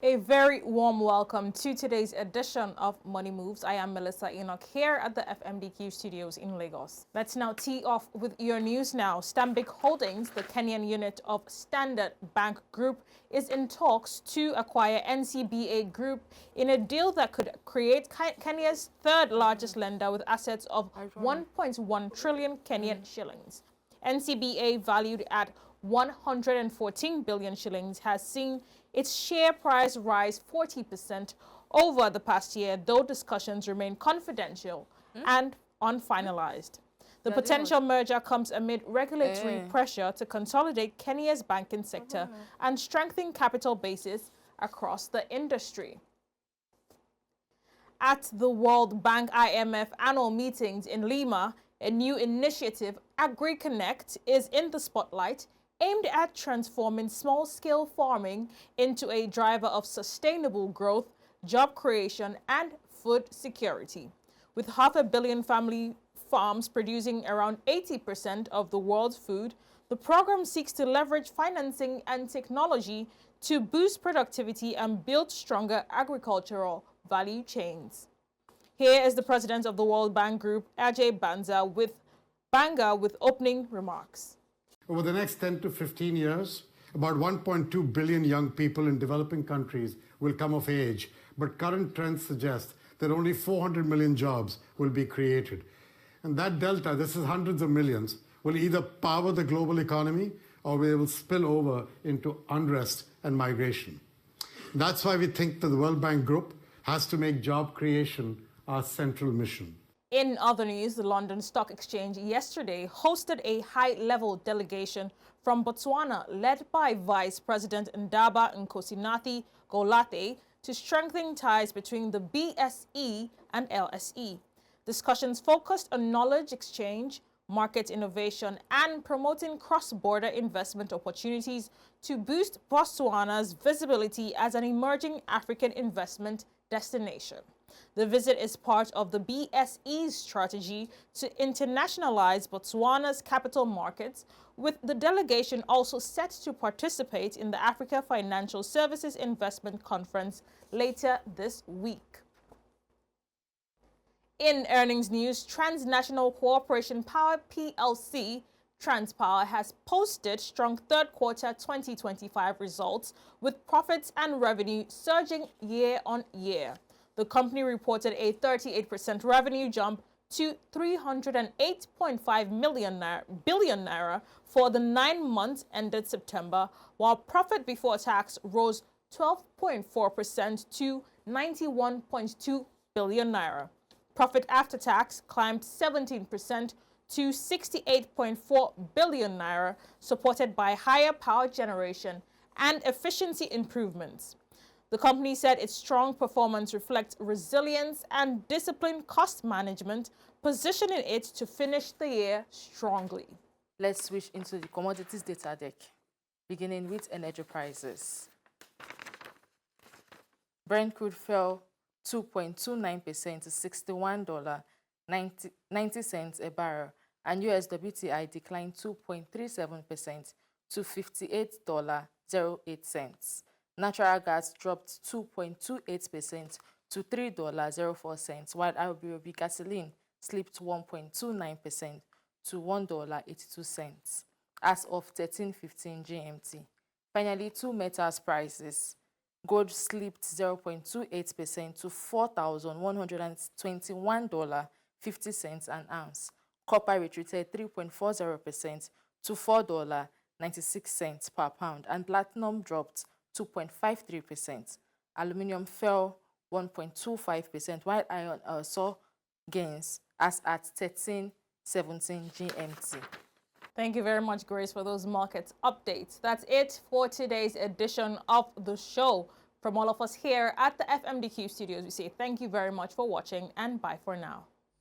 A very warm welcome to today's edition of Money Moves. I am Melissa Enoch here at the FMDQ studios in Lagos. Let's now tee off with your news now. Stanbic Holdings, the Kenyan unit of Standard Bank Group, is in talks to acquire NCBA Group in a deal that could create Kenya's third largest lender with assets of 1.1 trillion Kenyan shillings. NCBA, valued at 114 billion shillings, has seen its share price rise 40% over the past year, though discussions remain confidential and unfinalized. The potential merger comes amid regulatory pressure to consolidate Kenya's banking sector and strengthen capital bases across the industry. At the World Bank IMF annual meetings in Lima, a new initiative, AgriConnect, is in the spotlight, aimed at transforming small-scale farming into a driver of sustainable growth, job creation, and food security. With 500 million family farms producing around 80% of the world's food, the program seeks to leverage financing and technology to boost productivity and build stronger agricultural value chains. Here is the president of the World Bank Group, Ajay Banga, with opening remarks. Over the next 10 to 15 years, about 1.2 billion young people in developing countries will come of age, but current trends suggest that only 400 million jobs will be created. And that delta, this is hundreds of millions, will either power the global economy or will spill over into unrest and migration. That's why we think that the World Bank Group has to make job creation our central mission. In other news, the London Stock Exchange yesterday hosted a high-level delegation from Botswana led by Vice President Ndaba Nkosinathi Golate to strengthen ties between the BSE and LSE. Discussions focused on knowledge exchange, market innovation, and promoting cross-border investment opportunities to boost Botswana's visibility as an emerging African investment destination. The visit is part of the BSE's strategy to internationalize Botswana's capital markets, with the delegation also set to participate in the Africa Financial Services Investment Conference later this week. In earnings news, Transnational Cooperation Power PLC Transpower has posted strong third quarter 2025 results, with profits and revenue surging year on year. The company reported a 38% revenue jump to 308.5 billion naira for the 9 months ended September, while profit before tax rose 12.4% to 91.2 billion naira. Profit after tax climbed 17% to 68.4 billion naira, supported by higher power generation and efficiency improvements. The company said its strong performance reflects resilience and disciplined cost management, positioning it to finish the year strongly. Let's switch into the commodities data deck, beginning with energy prices. Brent crude fell 2.29% to $61.90 a barrel, and US WTI declined 2.37% to $58.08. Natural gas dropped 2.28% to $3.04, while Arabic gasoline slipped 1.29% to $1.82 as of 13:15 GMT. Finally, two metals prices. Gold slipped 0.28% to $4,121.50 an ounce. Copper retreated 3.40% to $4.96 per pound, and platinum dropped 2.53%. Aluminium fell 1.25%, while iron ore saw gains as at 13:17 GMT. Thank you very much, Grace, for those market updates. That's it for today's edition of the show. From all of us here at the FMDQ studios, we say thank you very much for watching and bye for now.